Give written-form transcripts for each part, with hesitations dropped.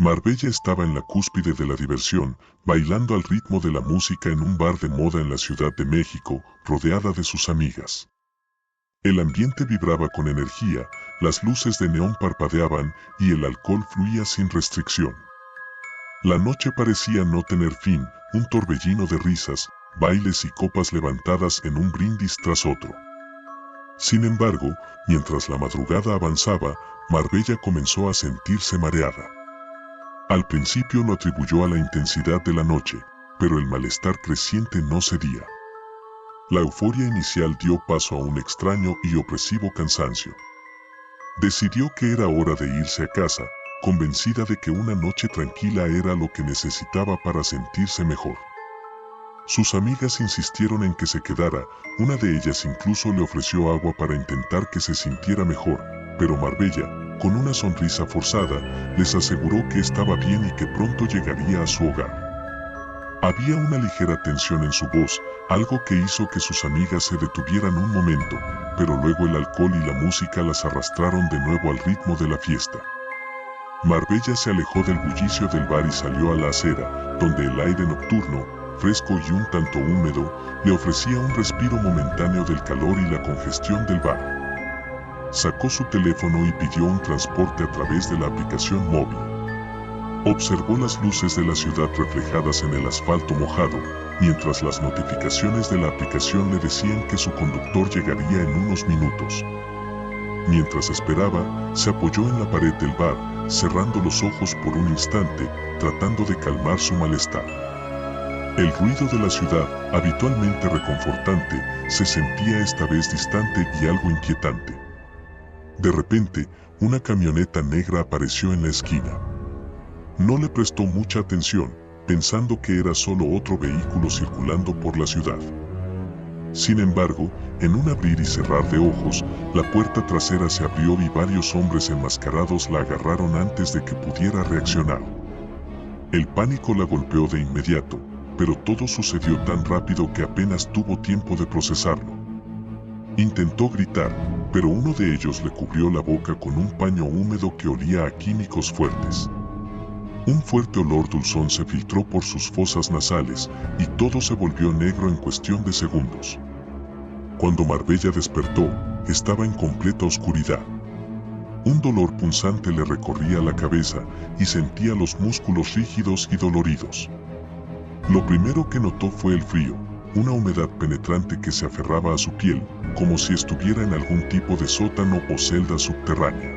Marbella estaba en la cúspide de la diversión, bailando al ritmo de la música en un bar de moda en la Ciudad de México, rodeada de sus amigas. El ambiente vibraba con energía, las luces de neón parpadeaban y el alcohol fluía sin restricción. La noche parecía no tener fin, un torbellino de risas, bailes y copas levantadas en un brindis tras otro. Sin embargo, mientras la madrugada avanzaba, Marbella comenzó a sentirse mareada. Al principio lo atribuyó a la intensidad de la noche, pero el malestar creciente no cedía. La euforia inicial dio paso a un extraño y opresivo cansancio. Decidió que era hora de irse a casa, convencida de que una noche tranquila era lo que necesitaba para sentirse mejor. Sus amigas insistieron en que se quedara, una de ellas incluso le ofreció agua para intentar que se sintiera mejor, pero Marbella, con una sonrisa forzada, les aseguró que estaba bien y que pronto llegaría a su hogar. Había una ligera tensión en su voz, algo que hizo que sus amigas se detuvieran un momento, pero luego el alcohol y la música las arrastraron de nuevo al ritmo de la fiesta. Marbella se alejó del bullicio del bar y salió a la acera, donde el aire nocturno, fresco y un tanto húmedo, le ofrecía un respiro momentáneo del calor y la congestión del bar. Sacó su teléfono y pidió un transporte a través de la aplicación móvil. Observó las luces de la ciudad reflejadas en el asfalto mojado, mientras las notificaciones de la aplicación le decían que su conductor llegaría en unos minutos. Mientras esperaba, se apoyó en la pared del bar, cerrando los ojos por un instante, tratando de calmar su malestar. El ruido de la ciudad, habitualmente reconfortante, se sentía esta vez distante y algo inquietante. De repente, una camioneta negra apareció en la esquina. No le prestó mucha atención, pensando que era solo otro vehículo circulando por la ciudad. Sin embargo, en un abrir y cerrar de ojos, la puerta trasera se abrió y varios hombres enmascarados la agarraron antes de que pudiera reaccionar. El pánico la golpeó de inmediato, pero todo sucedió tan rápido que apenas tuvo tiempo de procesarlo. Intentó gritar, pero uno de ellos le cubrió la boca con un paño húmedo que olía a químicos fuertes. Un fuerte olor dulzón se filtró por sus fosas nasales, y todo se volvió negro en cuestión de segundos. Cuando Marbella despertó, estaba en completa oscuridad. Un dolor punzante le recorría la cabeza, y sentía los músculos rígidos y doloridos. Lo primero que notó fue el frío, una humedad penetrante que se aferraba a su piel, como si estuviera en algún tipo de sótano o celda subterránea.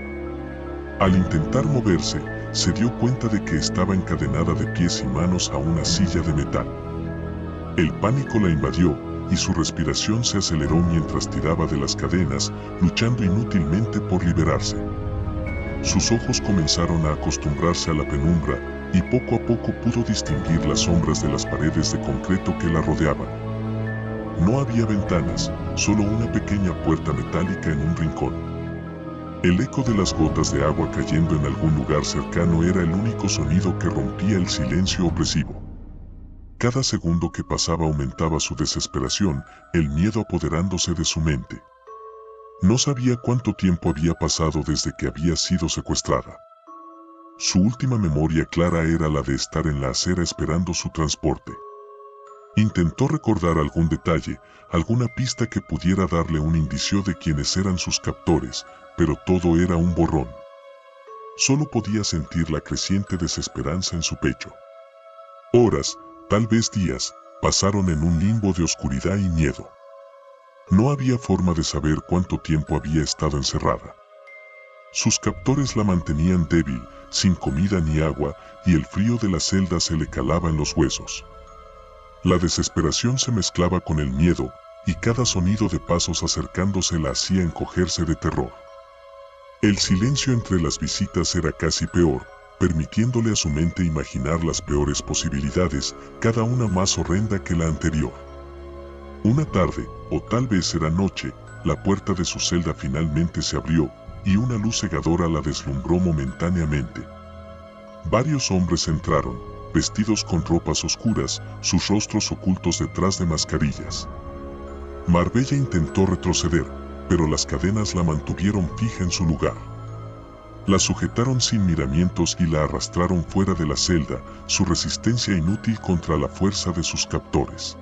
Al intentar moverse, se dio cuenta de que estaba encadenada de pies y manos a una silla de metal. El pánico la invadió, y su respiración se aceleró mientras tiraba de las cadenas, luchando inútilmente por liberarse. Sus ojos comenzaron a acostumbrarse a la penumbra, y poco a poco pudo distinguir las sombras de las paredes de concreto que la rodeaban. No había ventanas, solo una pequeña puerta metálica en un rincón. El eco de las gotas de agua cayendo en algún lugar cercano era el único sonido que rompía el silencio opresivo. Cada segundo que pasaba aumentaba su desesperación, el miedo apoderándose de su mente. No sabía cuánto tiempo había pasado desde que había sido secuestrada. Su última memoria clara era la de estar en la acera esperando su transporte. Intentó recordar algún detalle, alguna pista que pudiera darle un indicio de quiénes eran sus captores, pero todo era un borrón. Solo podía sentir la creciente desesperanza en su pecho. Horas, tal vez días, pasaron en un limbo de oscuridad y miedo. No había forma de saber cuánto tiempo había estado encerrada. Sus captores la mantenían débil, sin comida ni agua, y el frío de la celda se le calaba en los huesos. La desesperación se mezclaba con el miedo, y cada sonido de pasos acercándose la hacía encogerse de terror. El silencio entre las visitas era casi peor, permitiéndole a su mente imaginar las peores posibilidades, cada una más horrenda que la anterior. Una tarde, o tal vez era noche, la puerta de su celda finalmente se abrió, y una luz cegadora la deslumbró momentáneamente. Varios hombres entraron, vestidos con ropas oscuras, sus rostros ocultos detrás de mascarillas. Marbella intentó retroceder, pero las cadenas la mantuvieron fija en su lugar. La sujetaron sin miramientos y la arrastraron fuera de la celda, su resistencia inútil contra la fuerza de sus captores.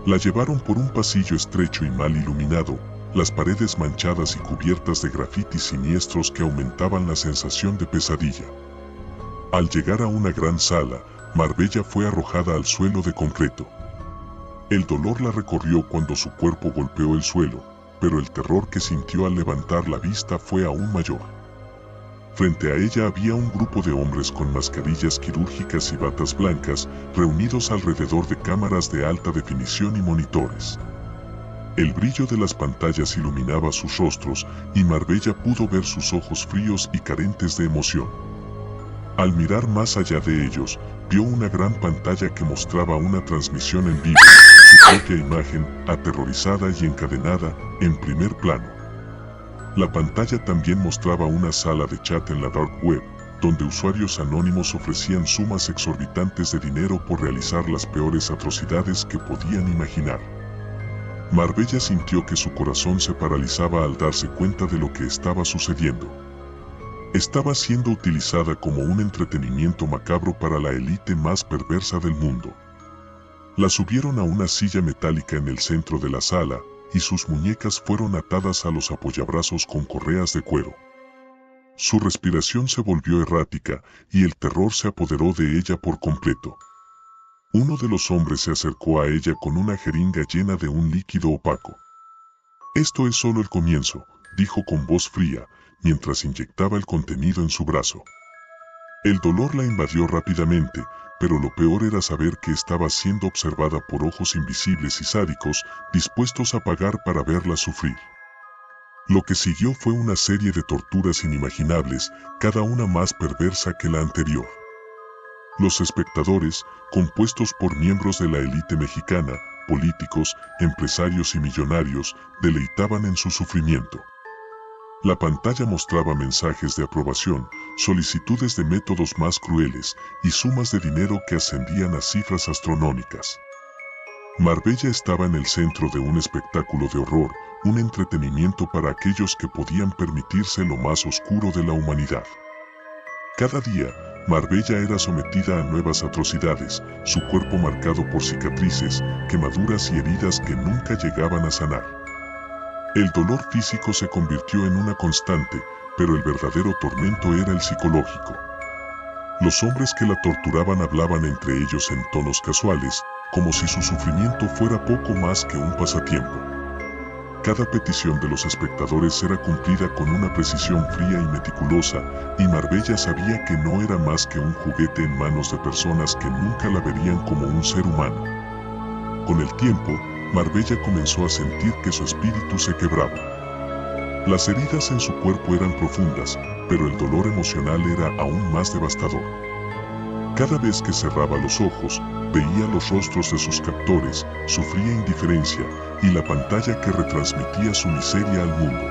La llevaron por un pasillo estrecho y mal iluminado, las paredes manchadas y cubiertas de grafitis siniestros que aumentaban la sensación de pesadilla. Al llegar a una gran sala, Marbella fue arrojada al suelo de concreto. El dolor la recorrió cuando su cuerpo golpeó el suelo, pero el terror que sintió al levantar la vista fue aún mayor. Frente a ella había un grupo de hombres con mascarillas quirúrgicas y batas blancas, reunidos alrededor de cámaras de alta definición y monitores. El brillo de las pantallas iluminaba sus rostros, y Marbella pudo ver sus ojos fríos y carentes de emoción. Al mirar más allá de ellos, vio una gran pantalla que mostraba una transmisión en vivo, su propia imagen, aterrorizada y encadenada, en primer plano. La pantalla también mostraba una sala de chat en la dark web, donde usuarios anónimos ofrecían sumas exorbitantes de dinero por realizar las peores atrocidades que podían imaginar. Marbella sintió que su corazón se paralizaba al darse cuenta de lo que estaba sucediendo. Estaba siendo utilizada como un entretenimiento macabro para la élite más perversa del mundo. La subieron a una silla metálica en el centro de la sala, y sus muñecas fueron atadas a los apoyabrazos con correas de cuero. Su respiración se volvió errática, y el terror se apoderó de ella por completo. Uno de los hombres se acercó a ella con una jeringa llena de un líquido opaco. «Esto es solo el comienzo», dijo con voz fría, mientras inyectaba el contenido en su brazo. El dolor la invadió rápidamente, pero lo peor era saber que estaba siendo observada por ojos invisibles y sádicos, dispuestos a pagar para verla sufrir. Lo que siguió fue una serie de torturas inimaginables, cada una más perversa que la anterior. Los espectadores, compuestos por miembros de la élite mexicana, políticos, empresarios y millonarios, deleitaban en su sufrimiento. La pantalla mostraba mensajes de aprobación, solicitudes de métodos más crueles y sumas de dinero que ascendían a cifras astronómicas. Marbella estaba en el centro de un espectáculo de horror, un entretenimiento para aquellos que podían permitirse lo más oscuro de la humanidad. Cada día, Marbella era sometida a nuevas atrocidades, su cuerpo marcado por cicatrices, quemaduras y heridas que nunca llegaban a sanar. El dolor físico se convirtió en una constante, pero el verdadero tormento era el psicológico. Los hombres que la torturaban hablaban entre ellos en tonos casuales, como si su sufrimiento fuera poco más que un pasatiempo. Cada petición de los espectadores era cumplida con una precisión fría y meticulosa, y Marbella sabía que no era más que un juguete en manos de personas que nunca la verían como un ser humano. Con el tiempo, Marbella comenzó a sentir que su espíritu se quebraba. Las heridas en su cuerpo eran profundas, pero el dolor emocional era aún más devastador. Cada vez que cerraba los ojos, veía los rostros de sus captores, sufría indiferencia, y la pantalla que retransmitía su miseria al mundo.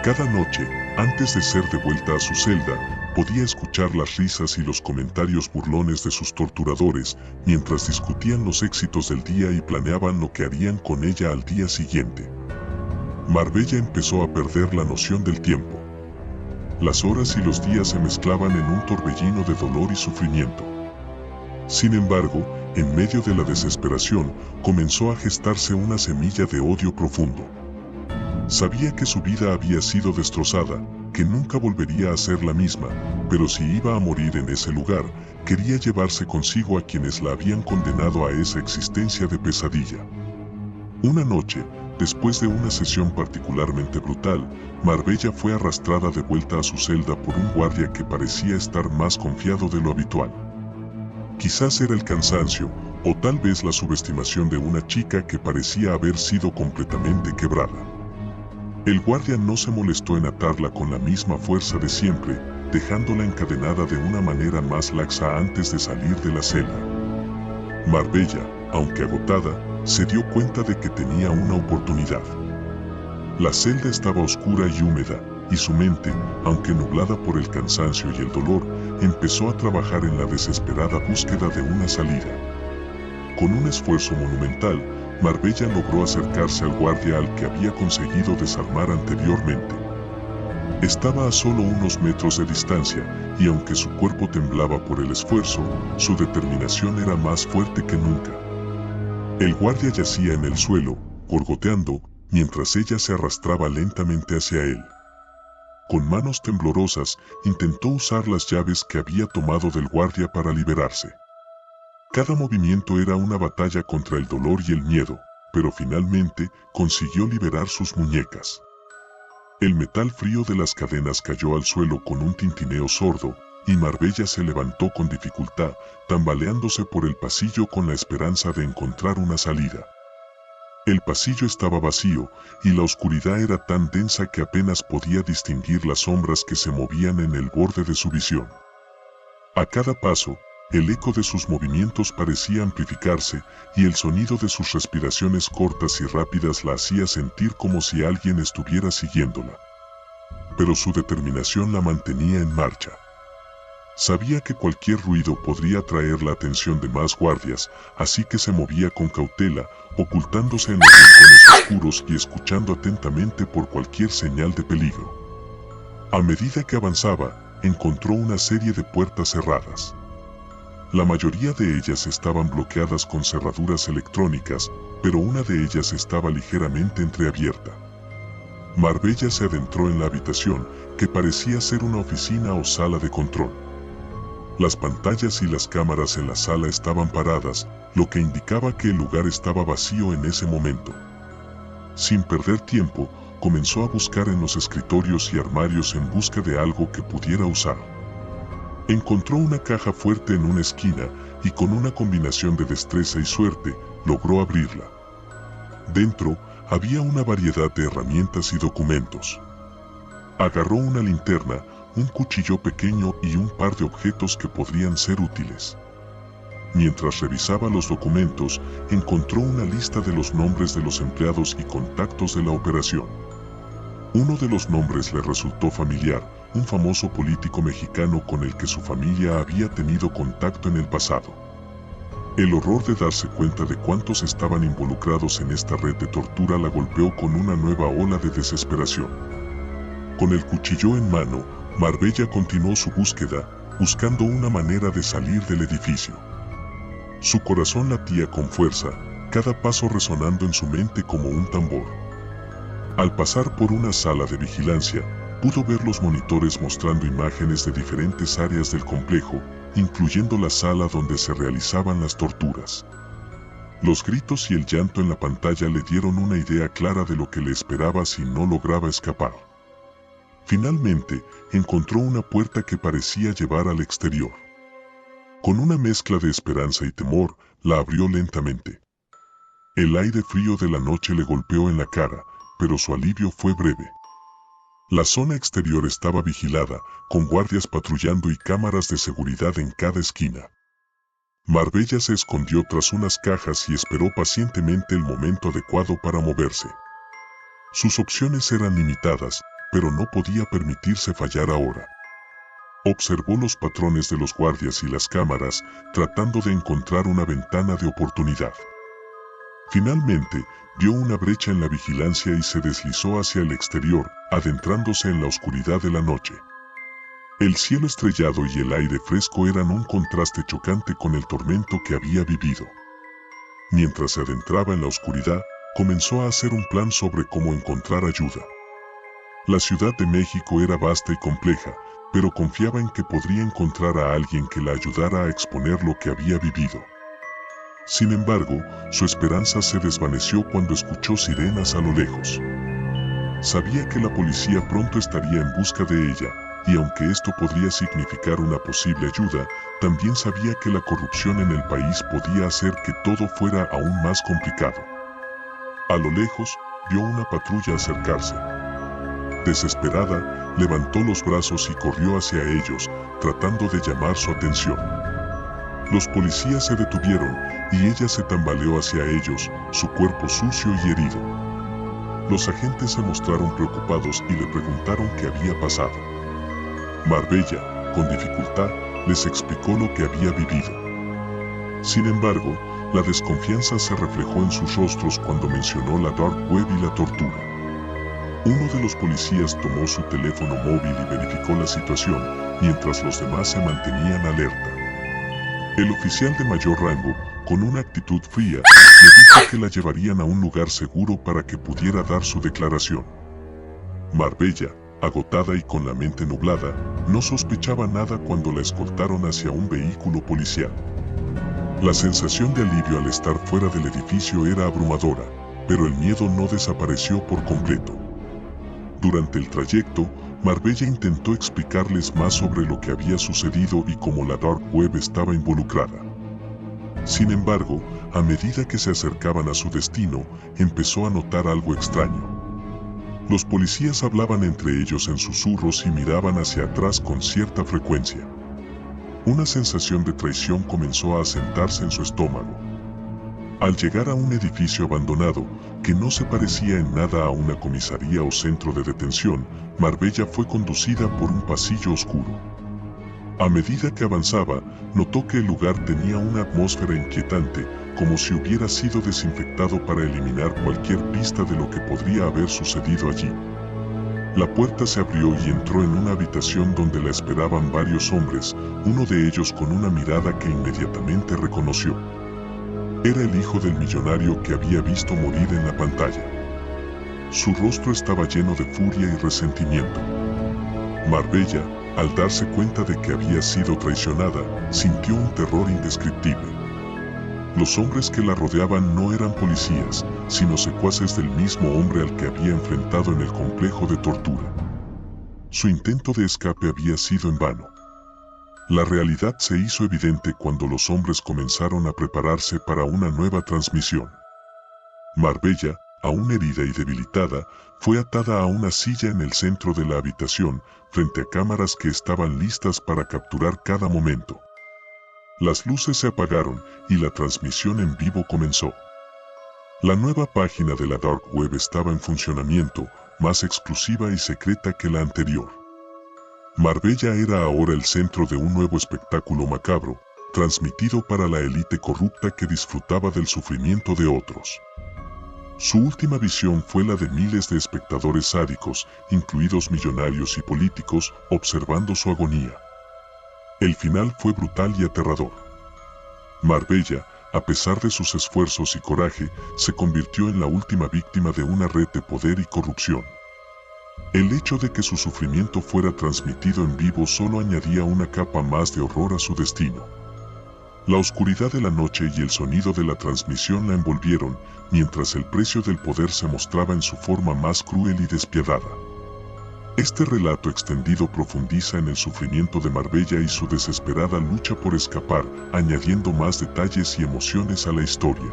Cada noche, antes de ser devuelta a su celda, podía escuchar las risas y los comentarios burlones de sus torturadores, mientras discutían los éxitos del día y planeaban lo que harían con ella al día siguiente. Marbella empezó a perder la noción del tiempo. Las horas y los días se mezclaban en un torbellino de dolor y sufrimiento. Sin embargo, en medio de la desesperación, comenzó a gestarse una semilla de odio profundo. Sabía que su vida había sido destrozada, que nunca volvería a ser la misma, pero si iba a morir en ese lugar, quería llevarse consigo a quienes la habían condenado a esa existencia de pesadilla. Una noche, después de una sesión particularmente brutal, Marbella fue arrastrada de vuelta a su celda por un guardia que parecía estar más confiado de lo habitual. Quizás era el cansancio, o tal vez la subestimación de una chica que parecía haber sido completamente quebrada. El guardia no se molestó en atarla con la misma fuerza de siempre, dejándola encadenada de una manera más laxa antes de salir de la celda. Marbella, aunque agotada, se dio cuenta de que tenía una oportunidad. La celda estaba oscura y húmeda, y su mente, aunque nublada por el cansancio y el dolor, empezó a trabajar en la desesperada búsqueda de una salida. Con un esfuerzo monumental, Marbella logró acercarse al guardia al que había conseguido desarmar anteriormente. Estaba a solo unos metros de distancia, y aunque su cuerpo temblaba por el esfuerzo, su determinación era más fuerte que nunca. El guardia yacía en el suelo, gorgoteando, mientras ella se arrastraba lentamente hacia él. Con manos temblorosas, intentó usar las llaves que había tomado del guardia para liberarse. Cada movimiento era una batalla contra el dolor y el miedo, pero finalmente consiguió liberar sus muñecas. El metal frío de las cadenas cayó al suelo con un tintineo sordo, y Marbella se levantó con dificultad, tambaleándose por el pasillo con la esperanza de encontrar una salida. El pasillo estaba vacío, y la oscuridad era tan densa que apenas podía distinguir las sombras que se movían en el borde de su visión. A cada paso, el eco de sus movimientos parecía amplificarse, y el sonido de sus respiraciones cortas y rápidas la hacía sentir como si alguien estuviera siguiéndola. Pero su determinación la mantenía en marcha. Sabía que cualquier ruido podría atraer la atención de más guardias, así que se movía con cautela, ocultándose en los rincones oscuros y escuchando atentamente por cualquier señal de peligro. A medida que avanzaba, encontró una serie de puertas cerradas. La mayoría de ellas estaban bloqueadas con cerraduras electrónicas, pero una de ellas estaba ligeramente entreabierta. Marbella se adentró en la habitación, que parecía ser una oficina o sala de control. Las pantallas y las cámaras en la sala estaban paradas, lo que indicaba que el lugar estaba vacío en ese momento. Sin perder tiempo, comenzó a buscar en los escritorios y armarios en busca de algo que pudiera usar. Encontró una caja fuerte en una esquina y con una combinación de destreza y suerte, logró abrirla. Dentro, había una variedad de herramientas y documentos. Agarró una linterna, un cuchillo pequeño y un par de objetos que podrían ser útiles. Mientras revisaba los documentos, encontró una lista de los nombres de los empleados y contactos de la operación. Uno de los nombres le resultó familiar, un famoso político mexicano con el que su familia había tenido contacto en el pasado. El horror de darse cuenta de cuántos estaban involucrados en esta red de tortura la golpeó con una nueva ola de desesperación. Con el cuchillo en mano, Marbella continuó su búsqueda, buscando una manera de salir del edificio. Su corazón latía con fuerza, cada paso resonando en su mente como un tambor. Al pasar por una sala de vigilancia, pudo ver los monitores mostrando imágenes de diferentes áreas del complejo, incluyendo la sala donde se realizaban las torturas. Los gritos y el llanto en la pantalla le dieron una idea clara de lo que le esperaba si no lograba escapar. Finalmente, encontró una puerta que parecía llevar al exterior. Con una mezcla de esperanza y temor, la abrió lentamente. El aire frío de la noche le golpeó en la cara, pero su alivio fue breve. La zona exterior estaba vigilada, con guardias patrullando y cámaras de seguridad en cada esquina. Marbella se escondió tras unas cajas y esperó pacientemente el momento adecuado para moverse. Sus opciones eran limitadas, pero no podía permitirse fallar ahora. Observó los patrones de los guardias y las cámaras, tratando de encontrar una ventana de oportunidad. Finalmente, vio una brecha en la vigilancia y se deslizó hacia el exterior, adentrándose en la oscuridad de la noche. El cielo estrellado y el aire fresco eran un contraste chocante con el tormento que había vivido. Mientras se adentraba en la oscuridad, comenzó a hacer un plan sobre cómo encontrar ayuda. La Ciudad de México era vasta y compleja, pero confiaba en que podría encontrar a alguien que la ayudara a exponer lo que había vivido. Sin embargo, su esperanza se desvaneció cuando escuchó sirenas a lo lejos. Sabía que la policía pronto estaría en busca de ella, y aunque esto podría significar una posible ayuda, también sabía que la corrupción en el país podía hacer que todo fuera aún más complicado. A lo lejos, vio una patrulla acercarse. Desesperada, levantó los brazos y corrió hacia ellos, tratando de llamar su atención. Los policías se detuvieron, y ella se tambaleó hacia ellos, su cuerpo sucio y herido. Los agentes se mostraron preocupados y le preguntaron qué había pasado. Marbella, con dificultad, les explicó lo que había vivido. Sin embargo, la desconfianza se reflejó en sus rostros cuando mencionó la dark web y la tortura. Uno de los policías tomó su teléfono móvil y verificó la situación, mientras los demás se mantenían alerta. El oficial de mayor rango, con una actitud fría, le dijo que la llevarían a un lugar seguro para que pudiera dar su declaración. Marbella, agotada y con la mente nublada, no sospechaba nada cuando la escoltaron hacia un vehículo policial. La sensación de alivio al estar fuera del edificio era abrumadora, pero el miedo no desapareció por completo. Durante el trayecto, Marbella intentó explicarles más sobre lo que había sucedido y cómo la Dark Web estaba involucrada. Sin embargo, a medida que se acercaban a su destino, empezó a notar algo extraño. Los policías hablaban entre ellos en susurros y miraban hacia atrás con cierta frecuencia. Una sensación de traición comenzó a asentarse en su estómago. Al llegar a un edificio abandonado, que no se parecía en nada a una comisaría o centro de detención, Marbella fue conducida por un pasillo oscuro. A medida que avanzaba, notó que el lugar tenía una atmósfera inquietante, como si hubiera sido desinfectado para eliminar cualquier pista de lo que podría haber sucedido allí. La puerta se abrió y entró en una habitación donde la esperaban varios hombres, uno de ellos con una mirada que inmediatamente reconoció. Era el hijo del millonario que había visto morir en la pantalla. Su rostro estaba lleno de furia y resentimiento. Marbella, al darse cuenta de que había sido traicionada, sintió un terror indescriptible. Los hombres que la rodeaban no eran policías, sino secuaces del mismo hombre al que había enfrentado en el complejo de tortura. Su intento de escape había sido en vano. La realidad se hizo evidente cuando los hombres comenzaron a prepararse para una nueva transmisión. Marbella, aún herida y debilitada, fue atada a una silla en el centro de la habitación, frente a cámaras que estaban listas para capturar cada momento. Las luces se apagaron y la transmisión en vivo comenzó. La nueva página de la Dark Web estaba en funcionamiento, más exclusiva y secreta que la anterior. Marbella era ahora el centro de un nuevo espectáculo macabro, transmitido para la élite corrupta que disfrutaba del sufrimiento de otros. Su última visión fue la de miles de espectadores sádicos, incluidos millonarios y políticos, observando su agonía. El final fue brutal y aterrador. Marbella, a pesar de sus esfuerzos y coraje, se convirtió en la última víctima de una red de poder y corrupción. El hecho de que su sufrimiento fuera transmitido en vivo solo añadía una capa más de horror a su destino. La oscuridad de la noche y el sonido de la transmisión la envolvieron, mientras el precio del poder se mostraba en su forma más cruel y despiadada. Este relato extendido profundiza en el sufrimiento de Marbella y su desesperada lucha por escapar, añadiendo más detalles y emociones a la historia.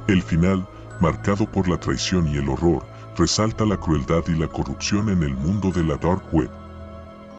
El final, marcado por la traición y el horror, resalta la crueldad y la corrupción en el mundo de la Dark Web.